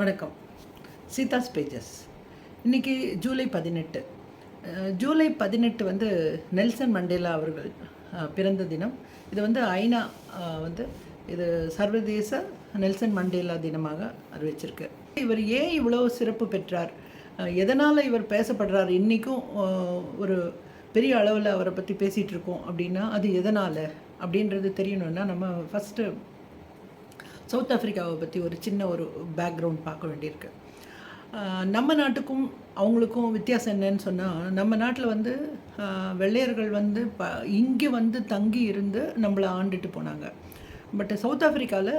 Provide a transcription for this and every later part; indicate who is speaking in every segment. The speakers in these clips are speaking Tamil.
Speaker 1: வணக்கம். சீதாஸ் பேஜஸ். இன்றைக்கி ஜூலை 18. ஜூலை 18 வந்து நெல்சன் மண்டேலா அவர்கள் பிறந்த தினம். இது வந்து ஐநா வந்து இது சர்வதேச நெல்சன் மண்டேலா தினமாக அறிவிச்சிருக்கு. இவர் ஏன் இவ்வளோ சிறப்பு பெற்றார், எதனால் இவர் பேசப்படுறார், இன்றைக்கும் ஒரு பெரிய அளவில் அவரை பற்றி பேசிகிட்டு இருக்கோம் அப்படின்னா அது எதனால் அப்படின்றது தெரியணுன்னா நம்ம ஃபஸ்ட்டு சவுத் ஆஃப்ரிக்காவை பற்றி ஒரு சின்ன ஒரு பேக்ரவுண்ட் பார்க்க வேண்டியிருக்கு. நம்ம நாட்டுக்கும் அவங்களுக்கும் வித்தியாசம் என்னன்னு சொன்னால், நம்ம நாட்டில் வந்து வெள்ளையர்கள் வந்து இங்கே வந்து தங்கி இருந்து நம்மளை ஆண்டுட்டு போனாங்க. பட் சவுத் ஆஃப்ரிக்காவில்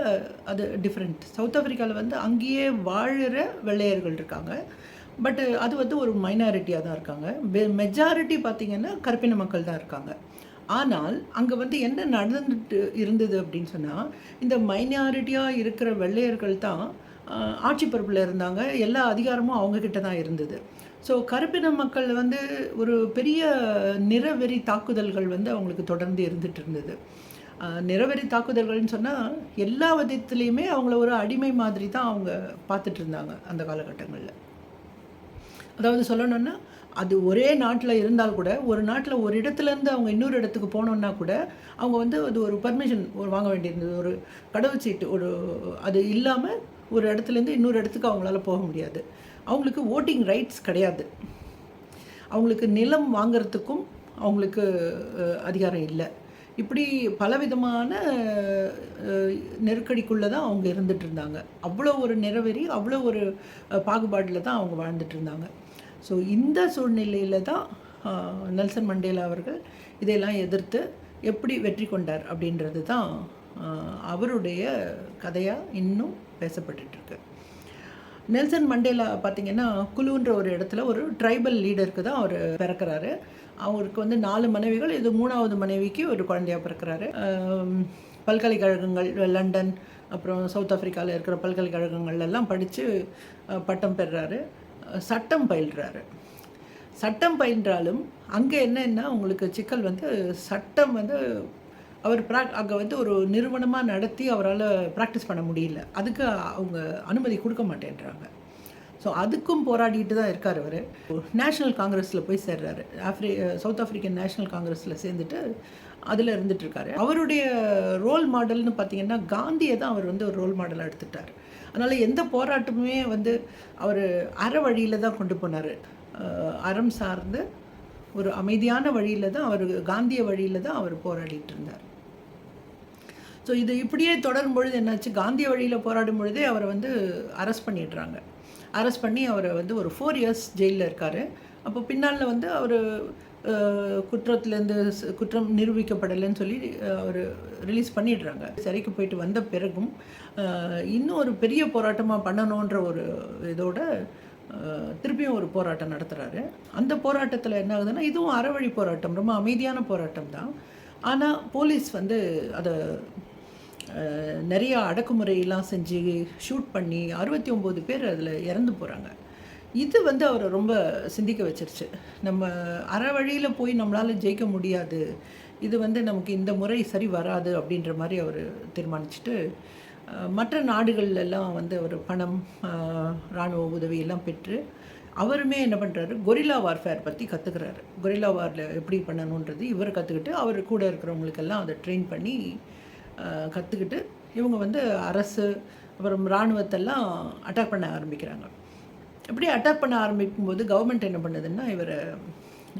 Speaker 1: அது டிஃப்ரெண்ட். சவுத் ஆஃப்ரிக்காவில் வந்து அங்கேயே வாழ்கிற வெள்ளையர்கள் இருக்காங்க. பட் அது வந்து ஒரு மைனாரிட்டியாக தான் இருக்காங்க. மெஜாரிட்டி பார்த்திங்கன்னா கருப்பின மக்கள் தான் இருக்காங்க. ஆனால் அங்கே வந்து என்ன நடந்துட்டு இருந்தது அப்படின்னு சொன்னால், இந்த மைனாரிட்டியாக இருக்கிற வெள்ளையர்கள் தான் ஆட்சி பொறுப்பில் இருந்தாங்க. எல்லா அதிகாரமும் அவங்கக்கிட்ட தான் இருந்தது. ஸோ கருப்பின மக்கள் வந்து ஒரு பெரிய நிறவெறி தாக்குதல்கள் வந்து அவங்களுக்கு தொடர்ந்து இருந்துகிட்டு இருந்தது. நிறவெறி தாக்குதல்கள்னு சொன்னால் எல்லா விதத்துலேயுமே அவங்கள ஒரு அடிமை மாதிரி தான் அவங்க பார்த்துட்டு இருந்தாங்க அந்த காலகட்டங்களில். அதாவது சொல்லணுன்னா, அது ஒரே நாட்டில் இருந்தால் கூட, ஒரு நாட்டில் ஒரு இடத்துலேருந்து அவங்க இன்னொரு இடத்துக்கு போனோன்னா கூட அவங்க வந்து அது ஒரு பர்மிஷன் வாங்க வேண்டியிருந்தது. ஒரு கடவுச்சீட்டு அது இல்லாமல் ஒரு இடத்துலேருந்து இன்னொரு இடத்துக்கு அவங்களால போக முடியாது. அவங்களுக்கு ஓட்டிங் ரைட்ஸ் கிடையாது. அவங்களுக்கு நிலம் வாங்கிறதுக்கும் அவங்களுக்கு அதிகாரம் இல்லை. இப்படி பலவிதமான நெருக்கடிக்குள்ளே தான் அவங்க இருந்துகிட்டு இருந்தாங்க. அவ்வளோ ஒரு நிறவெறி, அவ்வளோ ஒரு பாகுபாடில் தான் அவங்க வாழ்ந்துட்டு இருந்தாங்க. ஸோ இந்த சூழ்நிலையில் தான் நெல்சன் மண்டேலா அவர்கள் இதையெல்லாம் எதிர்த்து எப்படி வெற்றி கொண்டார் அப்படின்றது தான் அவருடைய கதையாக இன்னும் பேசப்பட்டுருக்கு. நெல்சன் மண்டேலா பார்த்திங்கன்னா, குலுன்ற ஒரு இடத்துல ஒரு ட்ரைபல் லீடருக்கு தான் அவர் பிறக்கிறாரு. அவருக்கு வந்து 4 மனைவிகள். இது 3வது மனைவிக்கு ஒரு குழந்தையாக பிறக்கிறாரு. பல்கலைக்கழகங்கள் லண்டன், அப்புறம் சவுத் ஆஃப்ரிக்காவில் இருக்கிற பல்கலைக்கழகங்கள்லாம் படித்து பட்டம் பெறுறாரு. சட்டம் பயில்றாரு. சட்டம் பயின்றாலும் அங்கே என்னன்னா உங்களுக்கு சிக்கல் வந்து, சட்டம் வந்து அவர் அங்கே வந்து ஒரு நிறுவனமாக நடத்தி அவரால் ப்ராக்டிஸ் பண்ண முடியல. அதுக்கு அவங்க அனுமதி கொடுக்க மாட்டேன்றாங்க. ஸோ அதுக்கும் போராடிட்டு தான் இருக்கார் அவர். நேஷ்னல் காங்கிரஸில் போய் சேர்றாரு. சவுத் ஆஃப்ரிக்கன் நேஷ்னல் காங்கிரஸில் சேர்ந்துட்டு அதில் இருந்துகிட்ருக்காரு. அவருடைய ரோல் மாடல்னு பார்த்திங்கன்னா காந்தியை தான் அவர் வந்து ஒரு ரோல் மாடலாக எடுத்துட்டார். அதனால் எந்த போராட்டமுமே வந்து அவர் அற வழியில் தான் கொண்டு போனார். அறம் சார்ந்து ஒரு அமைதியான வழியில் தான் அவர், காந்திய வழியில் தான் அவர் போராடிட்டு இருந்தார். ஸோ இது இப்படியே தொடரும் பொழுது என்னாச்சு, காந்திய வழியில் போராடும் பொழுதே அவரை வந்து அரெஸ்ட் பண்ணிடுறாங்க. அரெஸ்ட் பண்ணி அவரை வந்து ஒரு 4 இயர்ஸ் ஜெயிலில் இருக்கார். அப்போ பின்னால் வந்து அவர் குற்றம் நிரூபிக்கப்படலைன்னு சொல்லி அவர் ரிலீஸ் பண்ணிடுறாங்க. சிறைக்கு போயிட்டு வந்த பிறகும் இன்னும் ஒரு பெரிய போராட்டமாக பண்ணணுன்ற ஒரு இதோட திருப்பியும் ஒரு போராட்டம் நடத்துகிறாரு. அந்த போராட்டத்தில் என்ன ஆகுதுன்னா, இதுவும் அறவழி போராட்டம், ரொம்ப அமைதியான போராட்டம் தான். ஆனால் போலீஸ் வந்து அதை நிறைய அடக்குமுறையெல்லாம் செஞ்சு ஷூட் பண்ணி 69 பேர் அதில் இறந்து போகிறாங்க. இது வந்து அவரை ரொம்ப சிந்திக்க வச்சிருச்சு. நம்ம அறவழியில் போய் நம்மளால் ஜெயிக்க முடியாது, இது வந்து நமக்கு இந்த முறை சரி வராது அப்படின்ற மாதிரி அவர் தீர்மானிச்சுட்டு மற்ற நாடுகள்லாம் வந்து அவர் பணம், இராணுவ உதவியெல்லாம் பெற்று அவருமே என்ன பண்ணுறாரு, கொரில்லா வார்ஃபேர் பற்றி கற்றுக்கிறாரு. கொரில்லா வாரில் எப்படி பண்ணணுன்றது இவர் கற்றுக்கிட்டு அவர் கூட இருக்கிறவங்களுக்கெல்லாம் அதை ட்ரெயின் பண்ணி கற்றுக்கிட்டு இவங்க வந்து அரசு அப்புறம் இராணுவத்தெல்லாம் அட்டாக் பண்ண ஆரம்பிக்கிறாங்க. இப்படி அட்டாக் பண்ண ஆரம்பிக்கும்போது கவர்மெண்ட் என்ன பண்ணுதுன்னா,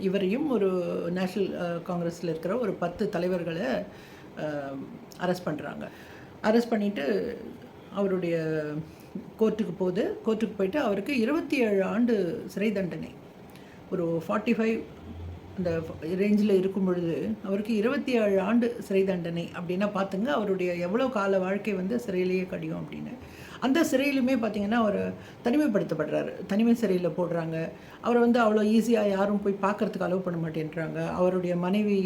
Speaker 1: இவரையும் ஒரு நேஷ்னல் காங்கிரஸில் இருக்கிற ஒரு 10 தலைவர்களை அரெஸ்ட் பண்ணுறாங்க. அரெஸ்ட் பண்ணிவிட்டு அவருடைய கோர்ட்டுக்கு போயிட்டு அவருக்கு 27 ஆண்டு சிறை தண்டனை. ஒரு 45 அந்த ரேஞ்சில் இருக்கும் பொழுது அவருக்கு 27 ஆண்டு சிறை தண்டனை அப்படின்னா பார்த்துங்க அவருடைய எவ்வளோ கால வாழ்க்கை வந்து சிறையிலேயே கடியும் அப்படின்னு. அந்த சிறையிலுமே பார்த்திங்கன்னா அவர் தனிமைப்படுத்தப்படுறாரு. தனிமை சிறையில் போடுறாங்க. அவரை வந்து அவ்வளோ ஈஸியாக யாரும் போய் பார்க்குறதுக்கு அலோவ் பண்ண மாட்டேன்றாங்க. அவருடைய மனைவி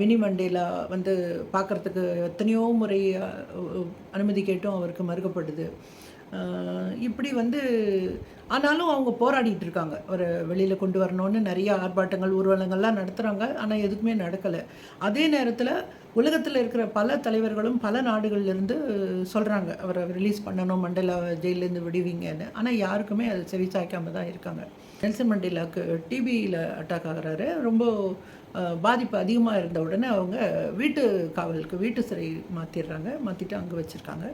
Speaker 1: வினி மண்டேலா வந்து பார்க்குறதுக்கு எத்தனையோ முறை அனுமதி கேட்டும் அவருக்கு மறுக்கப்படுது. இப்படி வந்து ஆனாலும் அவங்க போராடிட்டு இருக்காங்க. ஒரு வெளியில கொண்டு வரணும்னு நெறைய ஆர்ப்பாட்டங்கள், ஊர்வலங்கள்லாம் நடத்துறாங்க. ஆனா எதுக்குமே நடக்கல. அதே நேரத்தில உலகத்தில இருக்கிற பல தலைவர்களும் பல நாடுகள்லேருந்து சொல்றாங்க. அவர ரிலீஸ் பண்ணணும், மண்டேலா ஜெயில்லேருந்து விடுவிங்கன்னு. ஆனா யாருக்குமே அது செவிசாய்க்காம தான் இருக்காங்க. நெல்சன் மண்டேலாவுக்கு டிபியில அட்டாக் ஆகுறாரு. ரொம்ப பாதிப்பு அதிகமா இருந்த உடனே அவங்க வீட்டு காவலுக்கு, வீட்டு சிறை மாத்திர்றாங்க. மாத்திட்டு அங்க வச்சிருக்காங்க.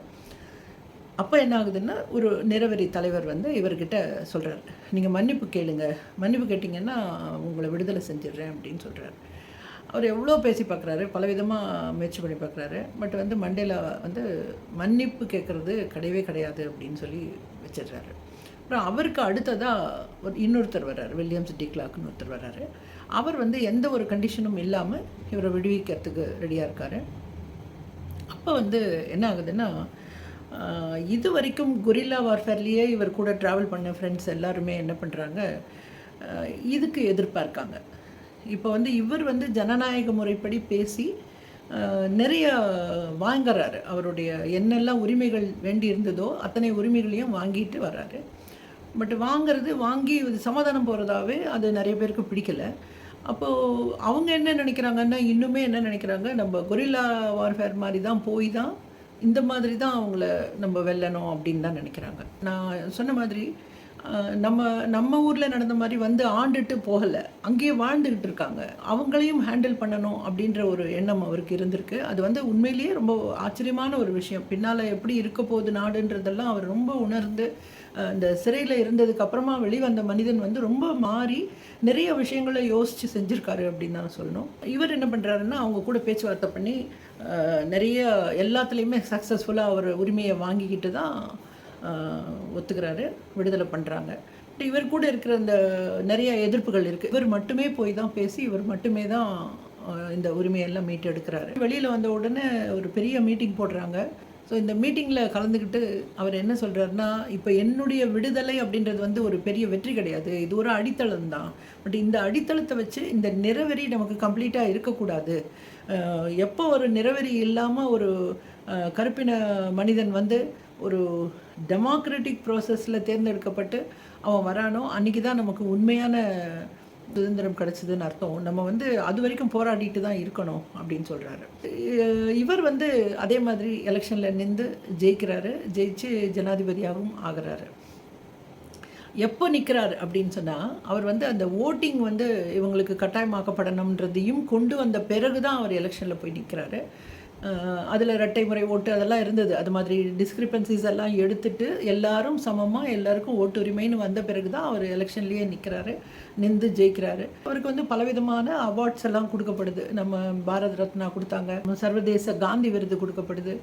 Speaker 1: அப்போ என்ன ஆகுதுன்னா, ஒரு நிறவெறி தலைவர் வந்து இவர்கிட்ட சொல்றாரு, "நீங்க மன்னிப்பு கேளுங்க. மன்னிப்பு கேட்டீங்கன்னா, உங்கள விடுதலை செஞ்சுடுறேன்" அப்படின்னு சொல்றாரு. அவர் எவ்வளோ பேசி பார்க்குறாரு, பலவிதமா முயற்சி பண்ணி பார்க்குறாரு. பட் வந்து மண்டேலா வந்து மன்னிப்பு கேட்கறது கிடையவே கிடையாது அப்படின்னு சொல்லி வச்சிடுறாரு. அப்புறம் அவருக்கு அடுத்ததா இன்னொருத்தர் வர்றாரு. வில்லியம்ஸ் டி கிளார்க்னு ஒருத்தர் வர்றாரு. அவர் வந்து எந்த ஒரு கண்டிஷனும் இல்லாம இவர விடுவிக்கிறதுக்கு ரெடியா இருக்காரு. அப்போ வந்து என்ன ஆகுதுன்னா, இதுவரைக்கும் கொரில்லா வார்ஃபேர்லேயே இவர் கூட ட்ராவல் பண்ண ஃப்ரெண்ட்ஸ் எல்லாருமே என்ன பண்ணுறாங்க, இதுக்கு எதிர்ப்பா இருக்காங்க. இப்போ வந்து இவர் வந்து ஜனநாயக முறைப்படி பேசி நிறைய வாங்குறாரு. அவருடைய என்னெல்லாம் உரிமைகள் வேண்டி இருந்ததோ அத்தனை உரிமைகளையும் வாங்கிட்டு வர்றாரு. பட் வாங்கி சமாதானம் போகிறதாவே அது நிறைய பேருக்கு பிடிக்கல. அப்போது அவங்க என்ன நினைக்கிறாங்கன்னா, இன்னுமே என்ன நினைக்கிறாங்க, நம்ம கொரில்லா வார்ஃபேர் மாதிரி தான் போய் தான் இந்த மாதிரி தான் அவங்கள நம்ம வெல்லணும் அப்படின்னு தான் நினைக்கிறாங்க. நான் சொன்ன மாதிரி நம்ம நம்ம ஊரில் நடந்த மாதிரி வந்து ஆண்டுட்டு போகலை, அங்கேயே வாழ்ந்துக்கிட்டு இருக்காங்க. அவங்களையும் ஹேண்டில் பண்ணணும் அப்படின்ற ஒரு எண்ணம் அவருக்கு இருந்திருக்கு. அது வந்து உண்மையிலேயே ரொம்ப ஆச்சரியமான ஒரு விஷயம். பின்னால் எப்படி இருக்க போகுது நாடுன்றதெல்லாம் அவர் ரொம்ப உணர்ந்து இந்த சிறையில் இருந்ததுக்கு அப்புறமா வெளிவந்த மனிதன் வந்து ரொம்ப மாறி நிறைய விஷயங்களை யோசித்து செஞ்சுருக்காரு அப்படின்னு தான் சொல்லணும். இவர் என்ன பண்ணுறாருன்னா, அவங்க கூட பேச்சுவார்த்தை பண்ணி நிறைய எல்லாத்துலேயுமே சக்ஸஸ்ஃபுல்லாக அவர் உரிமையை வாங்கிக்கிட்டு தான் ஒத்துக்கிறாரு, விடுதலை பண்ணுறாங்க. இவர் கூட இருக்கிற இந்த நிறைய எதிர்ப்புகள் இருக்குது. இவர் மட்டுமே போய் தான் பேசி, இவர் மட்டுமே தான் இந்த உரிமையெல்லாம் மீட்டு எடுக்கிறாரு. வெளியில் வந்த உடனே ஒரு பெரிய மீட்டிங் போடுறாங்க. ஸோ இந்த மீட்டிங்கில் கலந்துக்கிட்டு அவர் என்ன சொல்கிறாருன்னா, இப்போ என்னுடைய விடுதலை அப்படின்றது வந்து ஒரு பெரிய வெற்றி கிடையாது, இது ஒரு அடித்தளம் தான். பட் இந்த அடித்தளத்தை வச்சு இந்த நிறவெறி நமக்கு கம்ப்ளீட்டாக இருக்கக்கூடாது. எப்போ ஒரு நிறவெறி இல்லாமல் ஒரு கருப்பின மனிதன் வந்து ஒரு டெமோக்ராட்டிக் ப்ராசஸில் தேர்ந்தெடுக்கப்பட்டு அவன் வரானோ, அன்றைக்கி தான் நமக்கு உண்மையான சுதந்திரம் கிடச்சிதுன்னு அர்த்தம். நம்ம வந்து அது வரைக்கும் போராடிட்டு தான் இருக்கணும் அப்படின்னு சொல்கிறாரு. இவர் வந்து அதே மாதிரி எலெக்ஷனில் நின்று ஜெயிக்கிறாரு. ஜெயிச்சு ஜனாதிபதியாகவும் ஆகிறாரு. எப்போ நிற்கிறார் அப்படின்னு சொன்னால், அவர் வந்து அந்த ஓட்டிங் வந்து இவங்களுக்கு கட்டாயமாக்கப்படணுன்றதையும் கொண்டு வந்த பிறகு தான் அவர் எலெக்ஷனில் போய் நிற்கிறாரு. அதில் இரட்டை முறை ஓட்டு அதெல்லாம் இருந்தது. அது மாதிரி டிஸ்கிரிப்பன்சிஸ் எல்லாம் எடுத்துட்டு எல்லாரும் சமமாக எல்லாருக்கும் ஓட்டுரிமைன்னு வந்த பிறகு தான் அவர் எலெக்ஷன்லேயே நிற்கிறாரு, நின்று ஜெயிக்கிறாரு. அவருக்கு வந்து பலவிதமான அவார்ட்ஸ் எல்லாம் கொடுக்கப்படுது. நம்ம பாரத் ரத்னா கொடுத்தாங்க, சர்வதேச காந்தி விருது கொடுக்கப்படுது.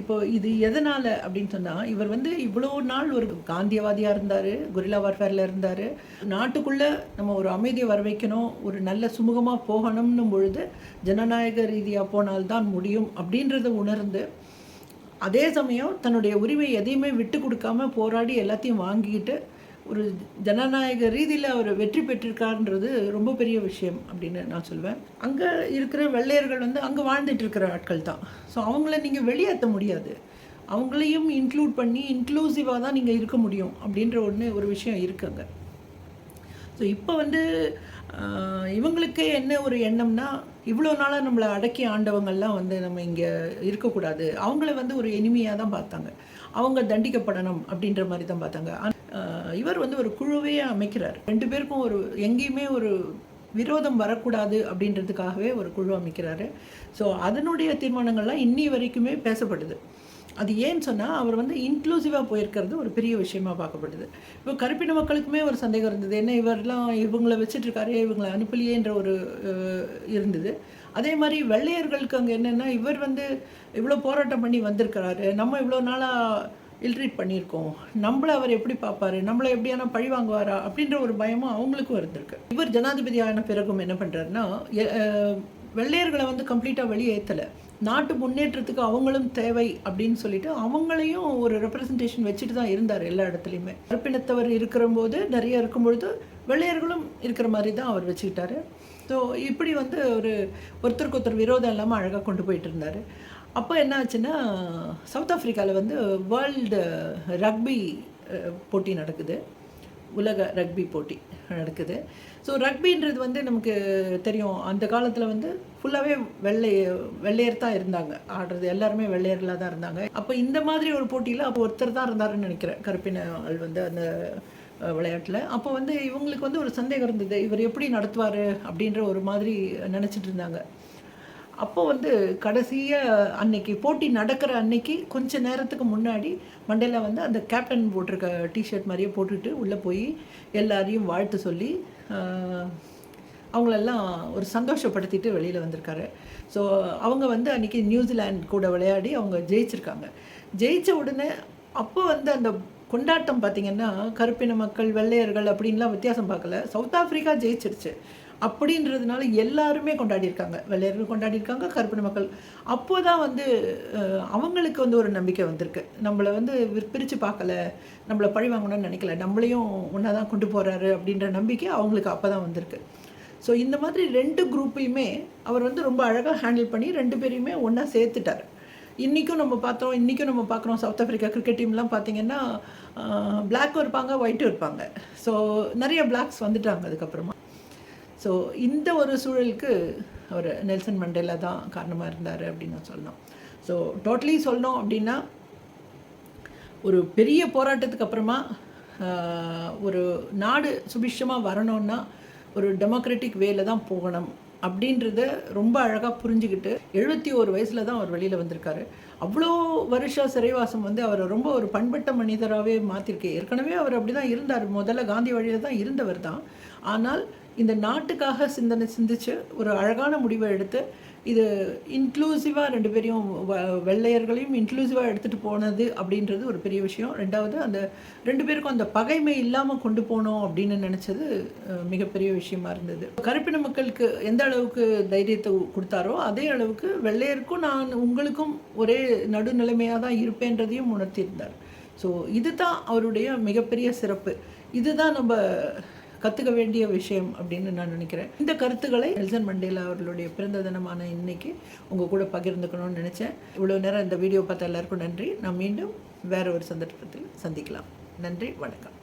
Speaker 1: இப்போ இது எதனால் அப்படின்னு சொன்னால், இவர் வந்து இவ்வளோ நாள் ஒரு காந்தியவாதியாக இருந்தார், கொரில்லா வார்ஃபேரில் இருந்தார். நாட்டுக்குள்ளே நம்ம ஒரு அமைதியை வர வைக்கணும், ஒரு நல்ல சுமூகமாக போகணும்னும் பொழுது ஜனநாயக ரீதியாக போனால்தான் முடியும் அப்படின்றத உணர்ந்து, அதே சமயம் தன்னுடைய உரிமை எதையுமே விட்டு கொடுக்காம போராடி எல்லாத்தையும் வாங்கிக்கிட்டு ஒரு ஜனநாயக ரீதியில் அவர் வெற்றி பெற்றிருக்காருன்றது ரொம்ப பெரிய விஷயம் அப்படின்னு நான் சொல்வேன். அங்கே இருக்கிற வெள்ளையர்கள் வந்து அங்கே வாழ்ந்துட்டு இருக்கிற ஆட்கள் தான். ஸோ அவங்கள நீங்கள் வெளியேற்ற முடியாது. அவங்களையும் இன்க்ளூட் பண்ணி இன்க்ளூசிவாக தான் நீங்கள் இருக்க முடியும் அப்படின்ற ஒரு விஷயம் இருக்குங்க. ஸோ இப்போ வந்து இவங்களுக்கே என்ன ஒரு எண்ணம்னா, இவ்வளோ நாளாக நம்மளை அடக்கி ஆண்டவங்கள்லாம் வந்து நம்ம இங்கே இருக்கக்கூடாது, அவங்கள வந்து ஒரு எனிமையாக தான் பார்த்தாங்க, அவங்க தண்டிக்கப்படணும் அப்படின்ற மாதிரி தான் பார்த்தாங்க. இவர் வந்து ஒரு குழுவே அமைக்கிறார். 2 பேருக்கும் ஒரு எங்கேயுமே ஒரு விரோதம் வரக்கூடாது அப்படின்றதுக்காகவே ஒரு குழு அமைக்கிறாரு. ஸோ அதனுடைய தீர்மானங்கள்லாம் இன்னி வரைக்குமே பேசப்படுது. அது ஏன்னு சொன்னால், அவர் வந்து இன்க்ளூசிவாக போயிருக்கிறது ஒரு பெரிய விஷயமா பார்க்கப்படுது. இப்போ கருப்பின மக்களுக்குமே ஒரு சந்தேகம் இருந்தது, என்ன இவரெலாம் இவங்களை வச்சுட்ருக்காரே, இவங்களை அனுப்பலையேன்ற ஒரு இருந்தது. அதே மாதிரி வெள்ளையர்களுக்கு அங்கே என்னென்னா, இவர் வந்து இவ்வளோ போராட்டம் பண்ணி வந்திருக்கிறாரு, நம்ம இவ்வளோ நாளாக இல்ட்ரீட் பண்ணியிருக்கோம், நம்மளை அவர் எப்படி பார்ப்பாரு, நம்மளை எப்படியான பழி வாங்குவாரா அப்படின்ற ஒரு பயமும் அவங்களுக்கும் இருந்திருக்கு. இவர் ஜனாதிபதி ஆன பிறகும் என்ன பண்ணுறாருன்னா, வெள்ளையர்களை வந்து கம்ப்ளீட்டாக வெளியேற்றலை, நாட்டு முன்னேற்றத்துக்கு அவங்களும் தேவை அப்படின்னு சொல்லிட்டு அவங்களையும் ஒரு ரெப்ரசன்டேஷன் வச்சுட்டு தான் இருந்தார் எல்லா இடத்துலையுமே. கருப்பினத்தவர் இருக்கிறபோது நிறைய இருக்கும்பொழுது வெள்ளையர்களும் இருக்கிற மாதிரி தான் அவர் வச்சுக்கிட்டாரு. ஸோ இப்படி வந்து ஒருத்தருக்கு ஒருத்தர் விரோதம் இல்லாமல் அழகாக கொண்டு போயிட்டு இருந்தார். அப்போ என்ன ஆச்சுன்னா, சவுத் ஆஃப்ரிக்காவில் வந்து வேர்ல்டு ரக்பி போட்டி நடக்குது. உலக ரக்பி போட்டி நடக்குது. ஸோ ரக்பின்றது வந்து நமக்கு தெரியும், அந்த காலத்தில் வந்து ஃபுல்லாகவே வெள்ளையர் தான் இருந்தாங்க, ஆடுறது எல்லாருமே வெள்ளையர்களாக தான் இருந்தாங்க. அப்போ இந்த மாதிரி ஒரு போட்டியில் அப்போ ஒருத்தர் தான் இருந்தாருன்னு நினைக்கிறேன், கருப்பின ஆள் வந்து அந்த விளையாட்டில். அப்போ வந்து இவங்களுக்கு வந்து ஒரு சந்தேகம் இருந்தது, இவர் எப்படி நடத்துவார் அப்படின்ற ஒரு மாதிரி நினச்சிட்டு இருந்தாங்க. அப்போ வந்து கடைசியாக அன்னைக்கு போட்டி நடக்கிற அன்னைக்கு கொஞ்ச நேரத்துக்கு முன்னாடி மண்டேலா வந்து அந்த கேப்டன் போட்டிருக்க டிஷர்ட் மாதிரியே போட்டுட்டு உள்ளே போய் எல்லாரையும் வாழ்த்து சொல்லி அவங்களெல்லாம் ஒரு சந்தோஷப்படுத்திட்டு வெளியில் வந்திருக்காரு. ஸோ அவங்க வந்து அன்றைக்கி நியூசிலாந்து கூட விளையாடி அவங்க ஜெயிச்சிருக்காங்க. ஜெயித்த உடனே அப்போ வந்து அந்த கொண்டாட்டம் பார்த்திங்கன்னா, கருப்பின மக்கள் வெள்ளையர்கள் அப்படின்லாம் வித்தியாசம் பார்க்கல, சவுத் ஆஃப்ரிக்கா ஜெயிச்சிருச்சு அப்படின்றதுனால எல்லாருமே கொண்டாடியிருக்காங்க. வெள்ளையர்கள் கொண்டாடியிருக்காங்க, கருப்பின மக்கள். அப்போ தான் வந்து அவங்களுக்கு வந்து ஒரு நம்பிக்கை வந்திருக்கு, நம்மளை வந்து பிரித்து பார்க்கல, நம்மளை பழி வாங்கணும்னு நினைக்கல, நம்மளையும் ஒன்றா தான் கொண்டு போகிறாரு அப்படின்ற நம்பிக்கை அவங்களுக்கு அப்போ தான் வந்திருக்கு. ஸோ இந்த மாதிரி 2 குரூப்பையுமே அவர் வந்து ரொம்ப அழகாக ஹேண்டில் பண்ணி 2 பேரையுமே ஒன்றா சேர்த்துட்டார். இன்றைக்கும் நம்ம பார்க்குறோம் சவுத் ஆஃப்ரிக்கா கிரிக்கெட் டீம்லாம் பார்த்திங்கன்னா பிளாக்கும் இருப்பாங்க, ஒயிட்டும் இருப்பாங்க. ஸோ நிறைய பிளாக்ஸ் வந்துட்டாங்க அதுக்கப்புறமா. ஸோ இந்த ஒரு சூழலுக்கு அவர் நெல்சன் மண்டேலா தான் காரணமாக இருந்தார் அப்படின்னு நான் சொல்லணும். ஸோ டோட்டலி சொல்லணும் அப்படின்னா, ஒரு பெரிய போராட்டத்துக்கு அப்புறமா ஒரு நாடு சுபிட்சமாக வரணும்னா ஒரு டெமோக்ராட்டிக் வேல தான் போகணும் அப்படின்றத ரொம்ப அழகாக புரிஞ்சுக்கிட்டு 71 வயசில் தான் அவர் வெளியில் வந்திருக்காரு. அவ்வளோ வருஷம் சிறைவாசம் வந்து அவரை ரொம்ப ஒரு பண்பட்ட மனிதராகவே மாற்றிருக்கு. ஏற்கனவே அவர் அப்படி தான் இருந்தார், முதல்ல காந்தி வழியில் தான் இருந்தவர் தான். ஆனால் இந்த நாட்டுக்காக சிந்திச்சு ஒரு அழகான முடிவை எடுத்து இது இன்க்ளூசிவாக 2 பேரையும் வெள்ளையர்களையும் இன்க்ளூசிவாக எடுத்துகிட்டு போனது அப்படின்றது ஒரு பெரிய விஷயம். 2வது அந்த 2 பேருக்கும் அந்த பகைமை இல்லாமல் கொண்டு போனோம் அப்படின்னு நினச்சது மிகப்பெரிய விஷயமா இருந்தது. கருப்பின மக்களுக்கு எந்த அளவுக்கு தைரியத்தை கொடுத்தாரோ அதே அளவுக்கு வெள்ளையருக்கும் நான் உங்களுக்கும் ஒரே நடுநிலைமையாக தான் இருப்பேன்றதையும் உணர்த்தியிருந்தார். ஸோ இதுதான் அவருடைய மிகப்பெரிய சிறப்பு. இதுதான் நம்ம கற்றுக்க வேண்டிய விஷயம் அப்படின்னு நான் நினைக்கிறேன். இந்த கருத்துக்களை நெல்சன் மண்டேலா அவர்களுடைய பிறந்த தினமான இன்னைக்கு உங்கள் கூட பகிர்ந்துக்கணும்னு நினச்சேன். இவ்வளோ நேரம் இந்த வீடியோ பார்த்த எல்லாருக்கும் நன்றி. நான் மீண்டும் வேறு ஒரு சந்தர்ப்பத்தில் சந்திக்கலாம். நன்றி, வணக்கம்.